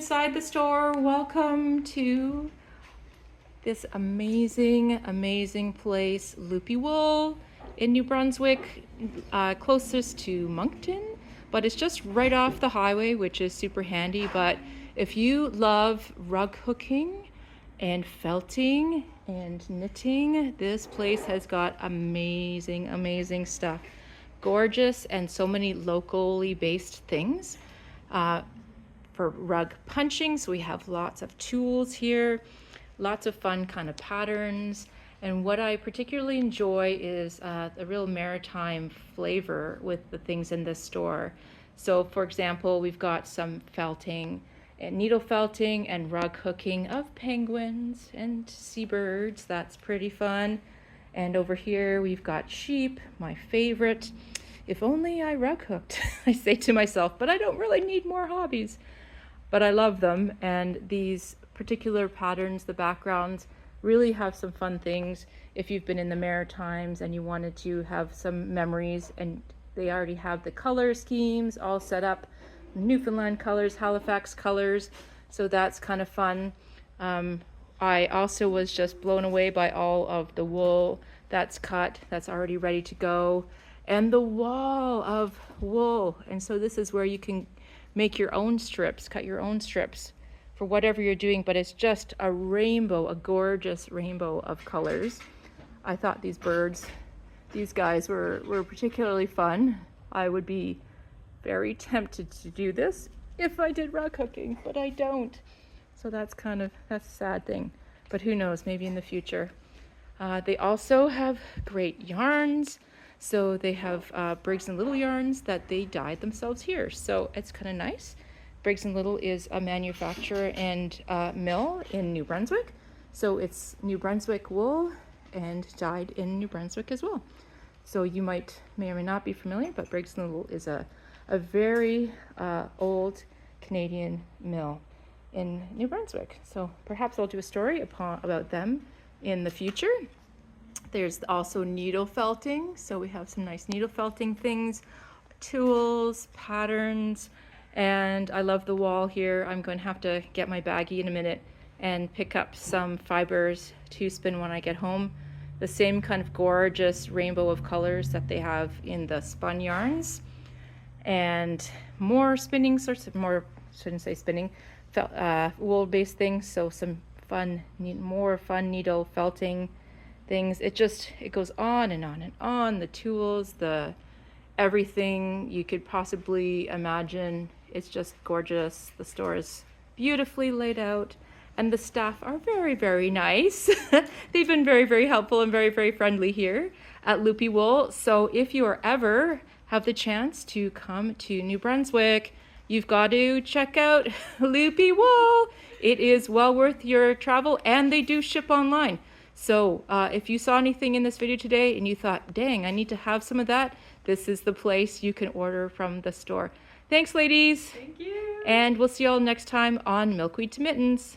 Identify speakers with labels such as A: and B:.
A: inside the store. Welcome to this amazing place, Loopy Wool in New Brunswick, closest to Moncton, but it's just right off the highway, which is super handy. But if you love rug hooking and felting and knitting, this place has got amazing stuff. Gorgeous, and so many locally based things. For rug punching, so we have lots of tools here, lots of fun kind of patterns, and what I particularly enjoy is a real maritime flavor with the things in this store. So for example, we've got some felting and needle felting and rug hooking of penguins and seabirds. That's pretty fun. And over here we've got sheep, my favorite. If only I rug hooked, I say to myself, but I don't really need more hobbies. But I love them, and these particular patterns, the backgrounds, really have some fun things. If you've been in the Maritimes and you wanted to have some memories, and they already have the color schemes all set up, Newfoundland colors, Halifax colors, so that's kind of fun. I also was just blown away by all of the wool that's cut, that's already ready to go, and the wall of wool. And so this is where you can make your own strips, cut your own strips for whatever you're doing, but it's just a rainbow, a gorgeous rainbow of colors. I thought these birds, these guys were particularly fun. I would be very tempted to do this if I did rug hooking, but I don't. So that's a sad thing, but who knows, maybe in the future. They also have great yarns. So they have Briggs & Little yarns that they dyed themselves here. So it's kind of nice. Briggs & Little is a manufacturer and mill in New Brunswick. So it's New Brunswick wool and dyed in New Brunswick as well. So you may or may not be familiar, but Briggs & Little is a very old Canadian mill in New Brunswick. So perhaps I'll do a story about them in the future. There's also needle felting, so we have some nice needle felting things, tools, patterns, and I love the wall here. I'm going to have to get my baggie in a minute and pick up some fibers to spin when I get home. The same kind of gorgeous rainbow of colors that they have in the spun yarns, and more spinning sorts of, shouldn't say spinning, wool-based things, so some more fun needle felting things. It goes on and on and on. The tools, everything you could possibly imagine. It's just gorgeous. The store is beautifully laid out, and the staff are very nice. They've been very helpful and very friendly here at Loopy Wool. So if you ever have the chance to come to New Brunswick, you've got to check out Loopy Wool. It is well worth your travel, and they do ship online. So if you saw anything in this video today and you thought, dang, I need to have some of that, this is the place you can order from the store. Thanks, ladies.
B: Thank you.
A: And we'll see you all next time on Milkweed to Mittens.